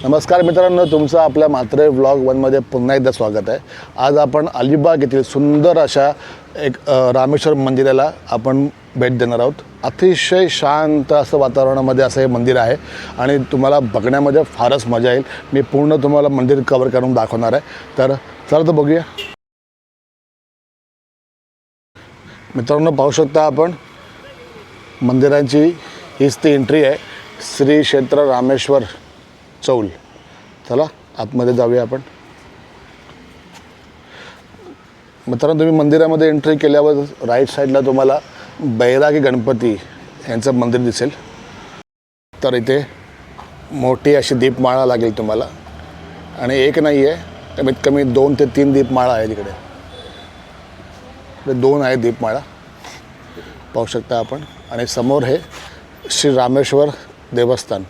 नमस्कार मित्रांनो, तुमचं आपल्या मात्रे व्लॉग वनमध्ये पुन्हा एकदा स्वागत आहे. आज आपण अलिबाग येथील सुंदर अशा एक रामेश्वर मंदिराला आपण भेट देणार आहोत. अतिशय शांत असं वातावरणामध्ये असं हे मंदिर आहे आणि तुम्हाला बघण्यामध्ये फारच मजा येईल. मी पूर्ण तुम्हाला मंदिर कव्हर करून दाखवणार आहे. तर चला तर बघूया. मित्रांनो, पाहू शकता आपण मंदिराची हीच ती एंट्री आहे. श्री क्षेत्र रामेश्वर चौल. चला आतमध्ये जाऊया आपण. मित्रांनो, तुम्ही मंदिरामध्ये एंट्री केल्यावर राईट साईडला तुम्हाला बैरागी गणपती यांचं मंदिर दिसेल. तर इथे मोठी अशी दीपमाळा लागेल तुम्हाला आणि एक नाही आहे, कमीत कमी 2 ते 3 दीपमाळा आहे तिकडे. 2 आहेत दीपमाळा, पाहू शकता आपण. आणि समोर हे श्री रामेश्वर देवस्थान.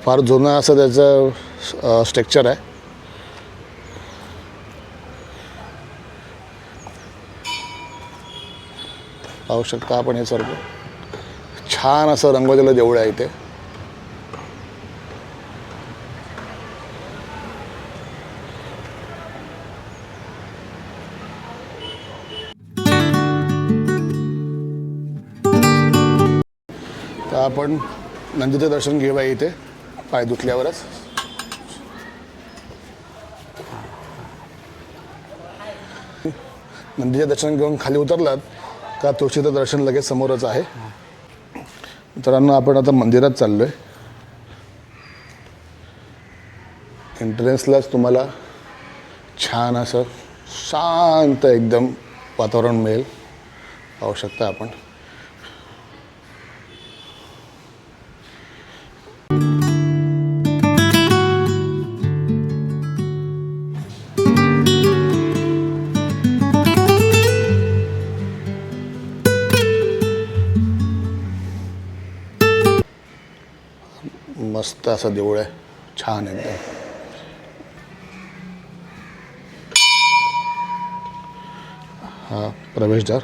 फार जुनं असं त्याचं स्ट्रक्चर आहे. पाहू शकता आपण हे सर्व छान असं रंगवलेलं देऊळ आहे इथे. तर आपण नंदीचं दर्शन घेऊया इथे पाय धुतल्यावरच. नंदीचे दर्शन घेऊन खाली उतरलात का तुळशीचं दर्शन लगेच समोरच आहे. मित्रांनो, आपण आता मंदिरात चाललो आहे. एंट्रन्सलाच तुम्हाला छान असं शांत एकदम वातावरण मिळेल. पाहू शकता आपण. मस्त असं देऊळ आहे, छान एकदम. हा प्रवेशद्वार.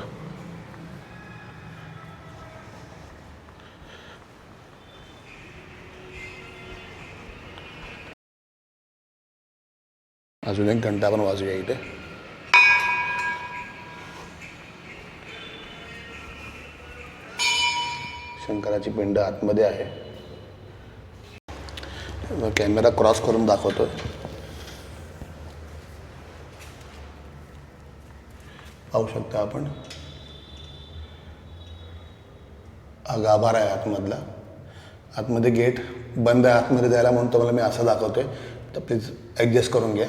अजून एक घंटा आपण वाजूया इथे. शंकराची पिंड आतमध्ये आहे. कॅमेरा क्रॉस करून दाखवतोय. पाहू शकता आपण. हा गाभारा आहे आतमधला. आतमध्ये गेट बंद आहे. आतमध्ये जायला म्हणून तुम्हाला मी असं दाखवतोय, तर प्लीज ॲडजस्ट करून घ्या.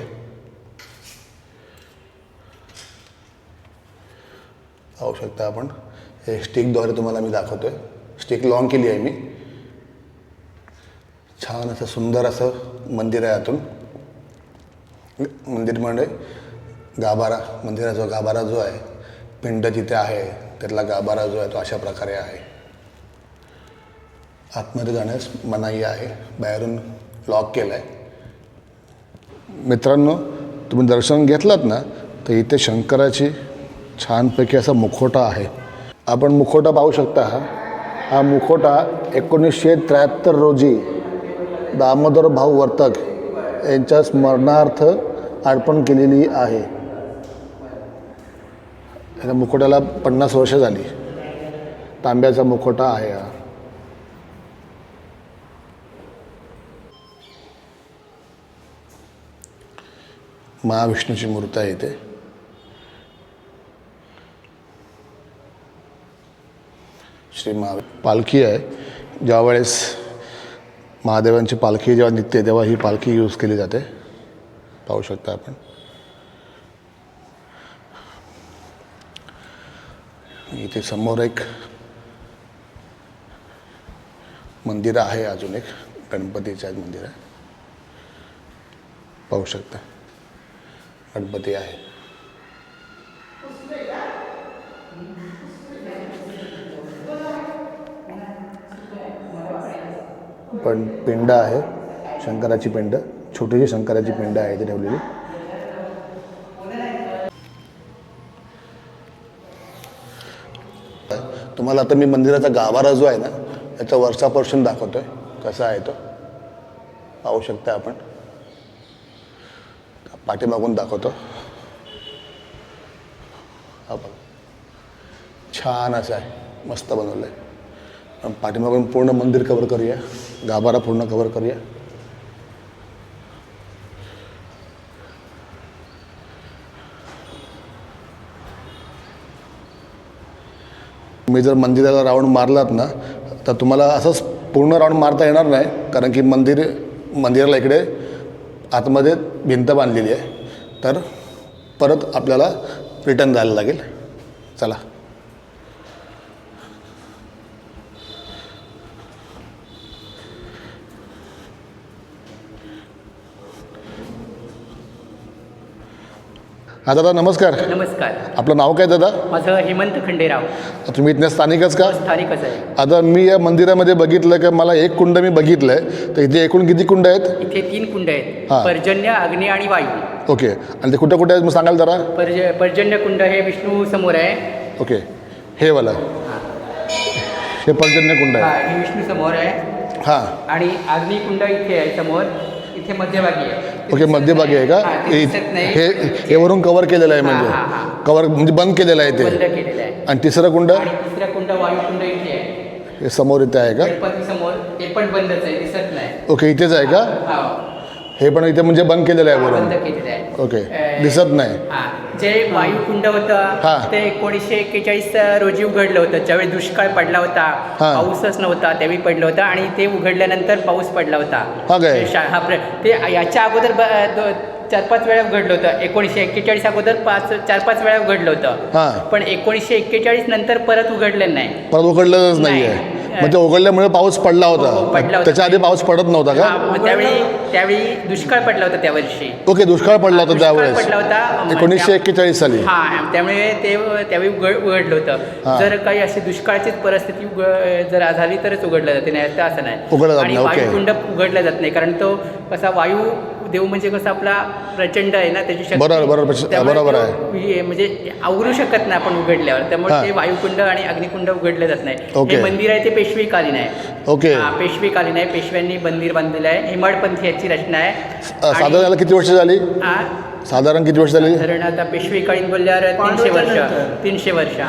पाहू शकता आपण. हे स्टिकद्वारे तुम्हाला मी दाखवतोय. स्टिक लॉंग केली आहे मी. छान असं सुंदर असं मंदिर आहे. आतून मंदिर म्हणजे गाभारा, मंदिराचा गाभारा जो आहे, पिंड जिथे आहे त्यातला गाभारा जो आहे तो अशा प्रकारे आहे. आतमध्ये जाण्यास मनाई आहे. बाहेरून लॉक केलं आहे. मित्रांनो, तुम्ही दर्शन घेतलात ना, तर इथे शंकराची छानपैकी असा मुखवटा आहे. आपण मुखवटा पाहू शकता. हा मुखवटा 1973 रोजी दामोदर भाऊ वर्तक यांच्या स्मरणार्थ अर्पण केलेली आहे. या मुखवट्याला 50 वर्ष झाली. तांब्याचा मुखवटा आहे हा. महाविष्णूची मूर्ती आहे इथे. श्री पालखी आहे. ज्यावेळेस महादेवांची पालखी जेव्हा निघते तेव्हा ही पालखी यूज केली जाते. पाहू शकता आपण. इथे समोर एक मंदिर आहे. अजून एक गणपतीचं मंदिर आहे. पाहू शकता गणपती आहे. पण पिंड आहे, शंकराची पिंड, छोटीशी शंकराची पिंड आहे इथे ठेवलेली. तुम्हाला आता मी मंदिराचा गाभारा जो आहे ना त्याचा वरचा पोर्शन दाखवतो आहे कसा आहे तो पाहू शकता आपण. पाठीमागून दाखवतो. हा बघा छान असं आहे मस्त बनवलं आहे. पाठीमागून पूर्ण मंदिर कवर करूया गाभारा पूर्ण कवर करूया. तुम्ही जर मंदिराला राऊंड मारलात ना तर तुम्हाला असंच पूर्ण राऊंड मारता येणार नाही कारण की मंदिराला इकडे आतमध्ये भिंत बांधलेली आहे तर परत आपल्याला रिटर्न जायला लागेल. चला हा दादा नमस्कार. नमस्कार. आपलं नाव काय दादा? माझं हेमंत खंडेराव. तुम्ही इथल्या स्थानिकच का? स्थानिकच आहे. आता मी या मंदिरामध्ये बघितलं की मला एक कुंड मी बघितलं आहे तर इथे एकूण किती कुंड आहेत? इथे 3 कुंड आहेत. हां. पर्जन्य, अग्नी आणि वायू. ओके. आणि ते कुठे कुठे आहेत मग सांगाल जरा? पर्जन्य कुंड हे विष्णू समोर आहे. ओके. हे वाला हे पर्जन्य कुंड हा, आहे. हे विष्णू समोर आहे. हां. आणि अग्नी कुंड इथे आहे समोर. इथे मध्यभागी आहे. ओके मध्यभागी आहे का? हां, ते दिसत नाही. हे वरून कव्हर केलेलं आहे हां, म्हणजे हां, हां. कव्हर म्हणजे बंद केलेलं आहे बंद ते. केलेलं आहे. आणि तिसरं कुंड आणि तिसरा कुंड वायू कुंड इथे आहे. हे समोर इथे आहे का? गणपती समोर. ते पण बंदच आहे, दिसत नाही. ओके इथेच आहे का? हा, हे पण इथे म्हणजे बंद केलेलं आहे वरून. बंद केलेलं आहे. ओके दिसत नाही. हा, जे वायुकुंड हा. होतं ते 1941 रोजी उघडलं होतं ज्यावेळी दुष्काळ पडला होता. हा. पाऊसच नव्हता त्यावेळी पडलं होतं आणि ते उघडल्यानंतर पाऊस पडला होता. हा काय? ते याच्या अगोदर 4-5 वेळा उघडलं होतं. 1941 अगोदर 4-5 वेळा उघडलं होतं. हां. पण 1941 नंतर परत उघडलं नाही. परत उघडलंच नाही आहे. मग ते उघडल्यामुळे पाऊस पडला हो, पडला होता. होता. त्याच्या आधी पाऊस पडत नव्हता का? हा, मग त्यावेळी दुष्काळ पडला होता त्या वर्षी. ओके दुष्काळ पडला होता दुष्काळ त्यावेळेस पडला होता. 1941 साली. हा त्यामुळे त्यावेळी उघडलं हा. होतं. जर काही अशी दुष्काळाचीच परिस्थिती जर झाली तरच उघडलं जाते, नाही तर असं नाही. उघडलं जात आणि नाही, ओके. वायुकुंड उघडला जात नाही कारण तो कसा वायू देव म्हणजे कसं आपला प्रचंड आहे ना त्याची शक्ती. बरोबर त्यामुळे बरोबर तो आहे. म्हणजे आवरू शकत नाही आपण उघडल्यावर. त्यामुळे हा. ते वायुकुंड आणि अग्निकुंड उघडलं जात नाही. ओके. हे मंदिर आहे ते पेशवेकालीन आहे. ओके. हा, पेशवेकालीन आहे. पेशव्यांनी मंदिर बांधलेलं आहे. हेमाडपंथी याची रचना आहे. साधारण याला किती वर्ष झाली? हा, साधारण किती वर्ष झाली? साधारण आता पेशवेकालीन बोलल्यावर 300 वर्ष. 300 वर्ष.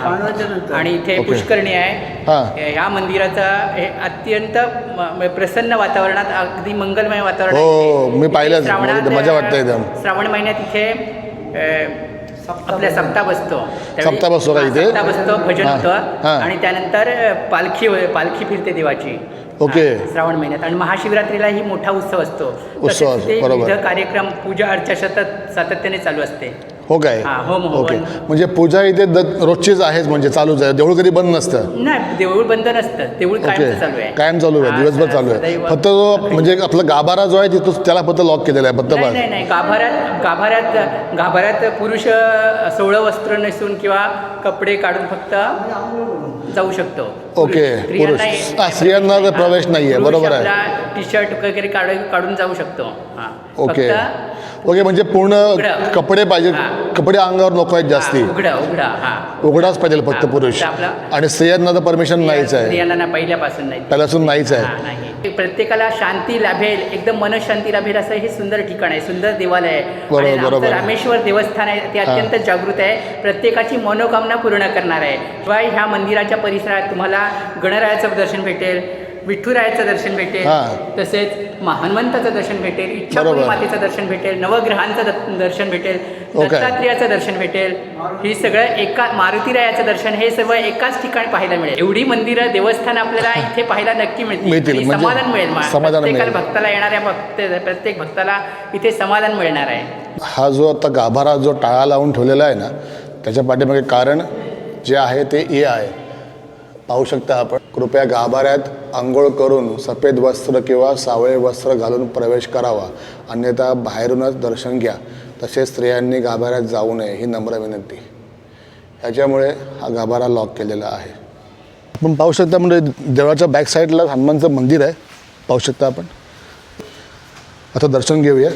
आणि इथे ओके. पुष्करणी आहे. हां. ह्या मंदिराचा हे अत्यंत प्रसन्न वातावरणात अगदी मंगलमय वातावरण हो, आहे. मी इथे पाहिलंच. श्रावणात, मजा वाटते एकदम. श्रावण महिन्यात इथे आपल्या सप्ताह बसतो. त्यावेळी- सप्ताह बसतो का इथे? सप्ताह बसतो, भजन हां, होतं. हां. आणि त्यानंतर पालखी फिरते देवाची. ओके. श्रावण महिन्यात. आणि महाशिवरात्रीलाही मोठा उत्सव असतो. उत्सव तसेच ते बरोबर. विविध कार्यक्रम पूजा अर्चा सातत्याने चालू असते. हो काय? हां, होम. ओके म्हणजे पूजा इथे रोजचीच आहेच म्हणजे चालूच आहे. देऊळ कधी बंद नसतं? नाही, देऊळ बंद नसतं. देऊळ ओके कायमचं चालू आहे. कायम चालू आहे हां, दिवसभर चालू आहे. सदैव. फक्त जो म्हणजे आपला गाभारा जो आहे तिथं त्याला फक्त लॉक केलेला आहे फक्त नाही बस. नाही नाही, गाभाऱ्यात पुरुष 16 वस्त्र नेसून किंवा कपडे काढून फक्त जाऊ शकतो. ओके, पुरुष. स्त्रियांना तर प्रवेश नाहीये, बरोबर आहे. टी शर्ट वगैरे काढून जाऊ शकतो. हां. ओके फक्त ओके म्हणजे पूर्ण उघडं. कपडे पाहिजे. हां. कपडे अंगावर नको आहेत जास्ती. उघडा हां. उघडाच पाहिजे फक्त हां, पुरुष. फक्त आपला- आणि स्त्रियांना तर परमिशन नाहीच आहे. स्त्रियांना ना पहिल्यापासून नाही. पहिल्यापासून नाहीच आहे. हां, नाही. प्रत्येकाला शांती लाभेल, एकदम मनशांती लाभेल असं हे सुंदर ठिकाण आहे, सुंदर देवालय आहे. बरोबर, आणि आमचं बरोबर. रामेश्वर देवस्थान आहे ते अत्यंत जागृत आहे. प्रत्येकाची मनोकामना पूर्ण करणार आहे. शिवाय ह्या मंदिराच्या परिसरात तुम्हाला गणरायाचं दर्शन भेटेल, विठ्ठुरायाचं दर्शन भेटेल, हां. तसेच हनुमंताचं दर्शन भेटेल, इच्छापुरी बरोबर. मातेचं दर्शन भेटेल, नवग्रहांचं दर्शन भेटेल, ओके. दत्तात्रेयाचं दर्शन भेटेल. ही सगळं मारुतीरायाचं दर्शन हे सर्व एकाच ठिकाणी पाहायला मिळेल. एवढी मंदिरं देवस्थान आपल्याला इथे पाहायला नक्की मिळतील. म्हणजे समाधान मिळेल. समाधान प्रत्येकाला मिळेल. भक्ताला येणाऱ्या प्रत्येक भक्ताला इथे समाधान मिळणार आहे. हा जो आता गाभारा जो टाळा लावून ठेवलेला आहे ना त्याच्या पाठीमागे कारण जे आहे ते हे आहे. पाहू शकता आपण. कृपया गाभाऱ्यात आंघोळ करून सफेद वस्त्र किंवा सावळे वस्त्र घालून प्रवेश करावा, अन्यथा बाहेरूनच दर्शन घ्या. तसेच स्त्रियांनी गाभाऱ्यात जाऊ नये ही नम्र विनंती. ह्याच्यामुळे हा गाभारा लॉक केलेला आहे. आपण पाहू शकता म्हणजे देवळाच्या बॅक साईडला हनुमानचं मंदिर आहे. पाहू शकता आपण. आता दर्शन घेऊया.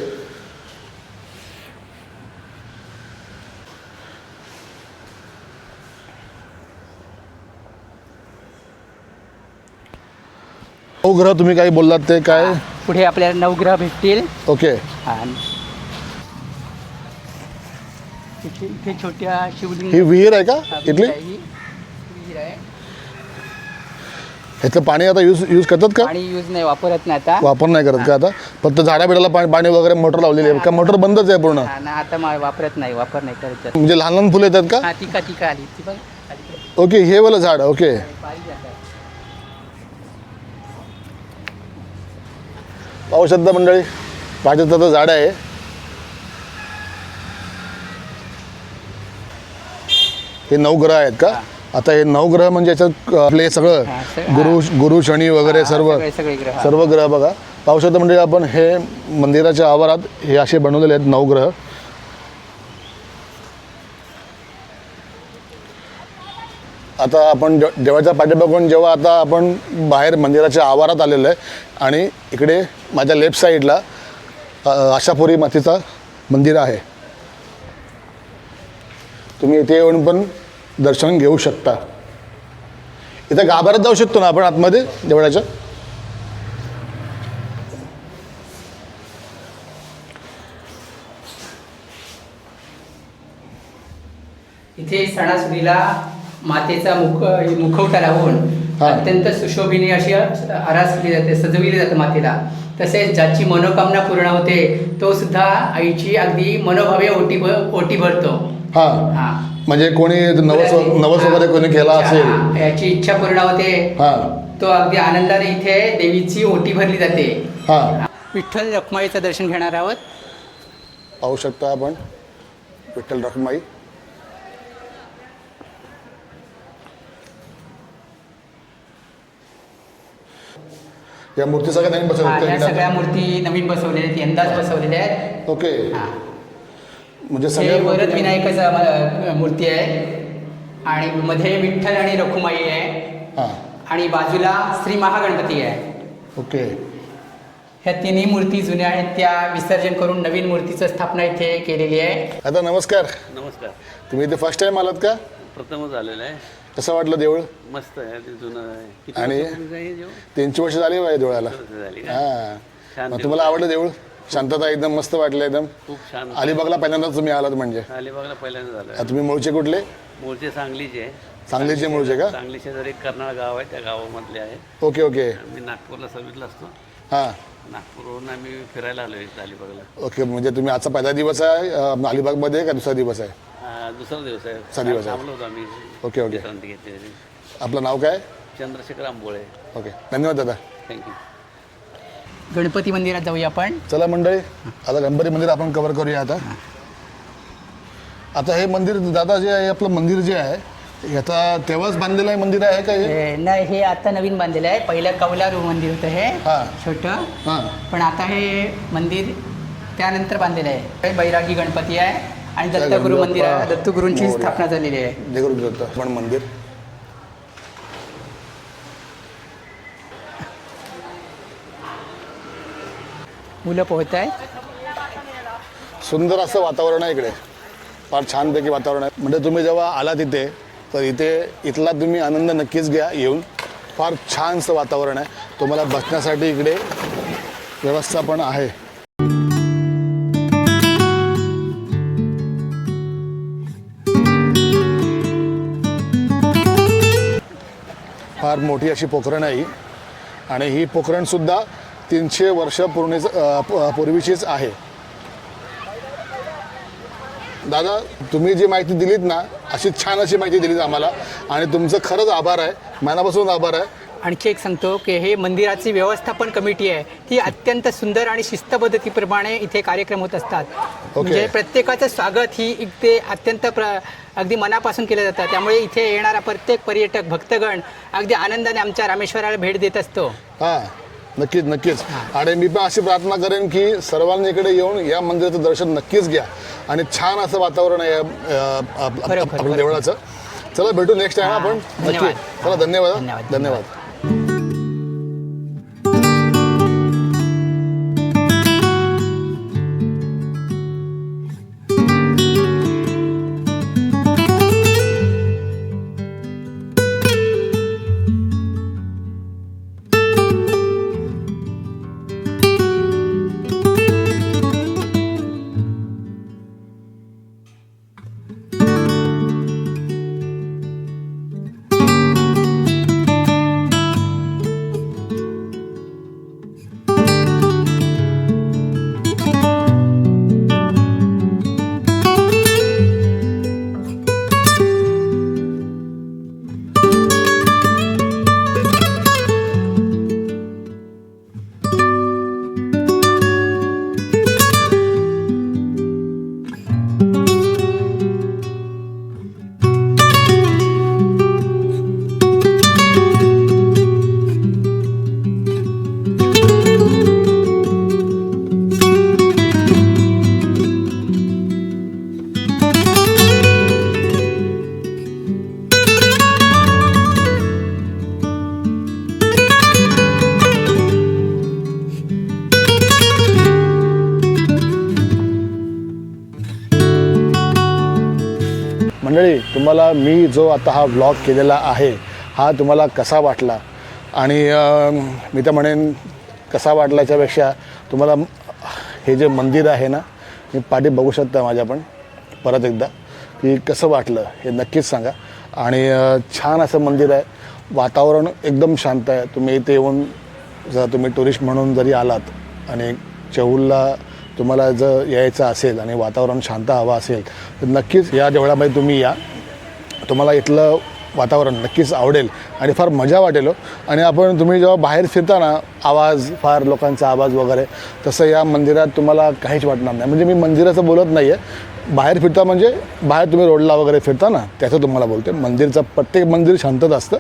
नवग्रह तुम्ही काही बोललात ते काय? पुढे आपल्याला नवग्रह भेटतील. ओके. आणि इथे छोट्या शिवलिंग ही विहीर आहे का इथली? विहीर आहे. ह्यातलं पाणी आता यूज करतात का? पाणी यूज नाही, वापरत नाही आता. वापर नाही करत का आता? फक्त झाडाबिडाला पाणी वगैरे मोटर लावलेली आहे का? मोटर बंदच आहे पूर्ण? ना आता वापरत नाही, वापर नाही करत. म्हणजे लहान लहान फुलं येतात का? हा, टिका आली ती पण. ओके, हे वाला झाड. ओके. पाहू शकता मंडळी, पारिजाताचं झाड आहे. हे नवग्रह आहेत का? आता हे नवग्रह म्हणजे याच्यात आपले सगळं गुरु शनी वगैरे सर्व ग्रह बघा. पाहू शकता म्हणजे आपण हे मंदिराच्या आवारात हे असे बनवलेले आहेत नवग्रह. आता आपण देवाच्या पाठीमागून जेव्हा आता आपण बाहेर मंदिराच्या आवारात आलेलो आहे आणि इकडे माझ्या लेफ्ट साईडला आशापुरी मातेचा मंदिर आहे. तुम्ही इथे येऊन पण दर्शन घेऊ शकता. इथं गाभाऱ्यात जाऊ शकतो ना आपण आतमध्ये देवळाच्या? इथे सणासुदीला मातेचा मुखवटा लावून अत्यंत सुशोभीने अशी आरास केली जाते, सजविली जाते मातेला. तसेच ज्याची मनोकामना पूर्ण होते तो सुद्धा आईची अगदी मनोभावे ओटी भरतो. हा, म्हणजे कोणी नवस वगैरे कोणी केला असेल, याची इच्छा पूर्ण होते, तो अगदी आनंदाने इथे देवीची ओटी भरली जाते. विठ्ठल रखुमाईचं दर्शन घेणार आहोत. पाहू शकता आपण विठ्ठल रखुमाई. या मूर्ती सगळ्या नवीन बसवल्या? या सगळ्या मूर्ती नवीन बसवलेल्या आहेत, यंदाच बसवलेल्या आहेत. ओके. म्हणजे सगळे वरद विनायकाचा मूर्ती आहे आणि मध्ये विठ्ठल आणि रखुमाई आहे आणि बाजूला श्री महागणपती आहे. ओके. ह्या तिन्ही मूर्ती जुन्या आहेत, त्या विसर्जन करून नवीन मूर्तीचं स्थापना इथे केलेली आहे. आता नमस्कार. नमस्कार. तुम्ही इथे फर्स्ट टाइम आलात का? प्रथमच आलेलं आहे. कसं वाटलं देऊळ? मस्त आहे, ते जुनं आहे. आणि 300 वर्ष झाली आहे देवळाला. हां, तुम्हाला आवडलं देऊळ? शांतता एकदम मस्त वाटलं एकदम. खूप छान. अलिबागला पहिल्यांदाच तुम्ही आलात म्हणजे? अलिबागला पहिल्यांदा झालं. तुम्ही मूळचे कुठले? मूळचे सांगलीचे. सांगलीचे मूळचे का? सांगलीचे जर एक कर्नाळ गाव आहे, त्या गावामधले आहे. Okay okay. मी नागपूरला सर्व्हिसला असतो. हां. नागपूरवरून आम्ही फिरायला आलो आहे अलिबागला. ओके, म्हणजे तुम्ही आजचा पहिला दिवस आहे अलिबागमध्ये का दुसरा दिवस आहे? दुसरा दिवस आहे. दुसरा दिवस आहे. थांबलो होतो आम्ही. Okay okay. विश्रांती घेतली. आपलं नाव काय? चंद्रशेखर आंबोळे. ओके, धन्यवाद दादा. थँक्यू. गणपती मंदिरात जाऊया आपण. चला मंडळी, आता गणपती मंदिर आपण कव्हर करूया. आता हे मंदिर दादा जे आहे, आपलं मंदिर जे आहे हे आता तेव्हाच बांधलेलं आहे मंदिर आहे का हे? नाही, हे आता नवीन बांधलेलं आहे. पहिलं कौलारू मंदिर होतं हे छोटं, पण आता हे मंदिर त्यानंतर बांधलेलं आहे. बैरागी गणपती आहे आणि दत्तगुरू मंदिर आहे. दत्तगुरूंची स्थापना झालेली आहे. देगुरुदत्त पण मंदिर. मुलं पोहत आहेत. सुंदर असं वातावरण आहे इकडे, फार छानपैकी वातावरण आहे. म्हणजे तुम्ही जेव्हा आला तिथे तर इथला तुम्ही आनंद नक्कीच घ्या येऊन. फार छानसं वातावरण आहे. तुम्हाला बसण्यासाठी इकडे व्यवस्था पण आहे. फार मोठी अशी पोखरण आहे आणि ही पोखरणसुद्धा 300 वर्ष पूर्वीचीच आहे. दादा, तुम्ही जी माहिती दिलीत ना, अशी छान अशी माहिती दिलीत आम्हाला आणि तुमचं खरंच आभार आहे, मनापासून आभार आहे. आणखी एक सांगतो की हे मंदिराची व्यवस्थापन कमिटी आहे, ती अत्यंत सुंदर आणि शिस्तपद्धतीप्रमाणे इथे कार्यक्रम होत असतात. म्हणजे प्रत्येकाचं स्वागत ही इथे अत्यंत अगदी मनापासून केलं जातं. त्यामुळे इथे येणारा प्रत्येक पर्यटक भक्तगण अगदी आनंदाने आमच्या रामेश्वराला भेट देत असतो. हां, नक्कीच नक्कीच. आणि मी पण अशी प्रार्थना करेन की सर्वांनी इकडे येऊन या मंदिराचं दर्शन नक्कीच घ्या आणि छान असं वातावरण आहे आपल्या देवळाचं. चला, भेटू नेक्स्ट टाइम आपण नक्की. चला, धन्यवाद. धन्यवाद. मंडळी, तुम्हाला मी जो आता हा व्लॉग केलेला आहे हा तुम्हाला कसा वाटला? आणि मी तर म्हणेन कसा वाटल्याच्यापेक्षा तुम्हाला हे जे मंदिर आहे ना, मी पाठी बघू शकता माझ्या पण परत एकदा, की कसं वाटलं हे नक्कीच सांगा. आणि छान असं मंदिर आहे, वातावरण एकदम शांत आहे. तुम्ही इथे येऊन जर तुम्ही टुरिस्ट म्हणून जरी आलात आणि चेहूलला तुम्हाला जर यायचं असेल आणि वातावरण शांत हवं असेल तर नक्कीच या देवळामध्ये तुम्ही या. तुम्हाला इथलं वातावरण नक्कीच आवडेल आणि फार मजा वाटेल. आणि तुम्ही जेव्हा बाहेर फिरता ना, आवाज फार लोकांचा आवाज वगैरे, तसं या मंदिरात तुम्हाला काहीच वाटणार नाही. म्हणजे मी मंदिराचं बोलत नाही आहे, बाहेर फिरता म्हणजे बाहेर तुम्ही रोडला वगैरे फिरता ना, त्याचं तुम्हाला बोलते. मंदिरचं प्रत्येक मंदिर शांतच असतं,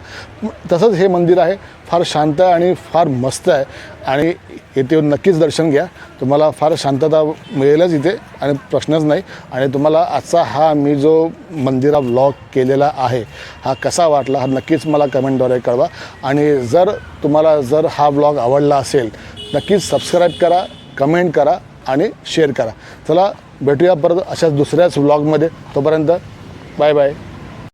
तसंच हे मंदिर आहे, फार शांत आहे आणि फार मस्त आहे. आणि इथे येऊन नक्कीच दर्शन घ्या, तुम्हाला फार शांतता मिळेलच इथे आणि प्रश्नच नाही. आणि तुम्हाला आजचा हा मी जो मंदिरा व्लॉग केलेला आहे हा कसा वाटला हा नक्कीच मला कमेंटद्वारे कळवा. आणि जर हा व्लॉग आवडला असेल नक्कीच सबस्क्राईब करा, कमेंट करा आणि शेअर करा. चला भेटूया परत अशाच दुसऱ्याच व्लॉगमध्ये. तोपर्यंत बाय बाय.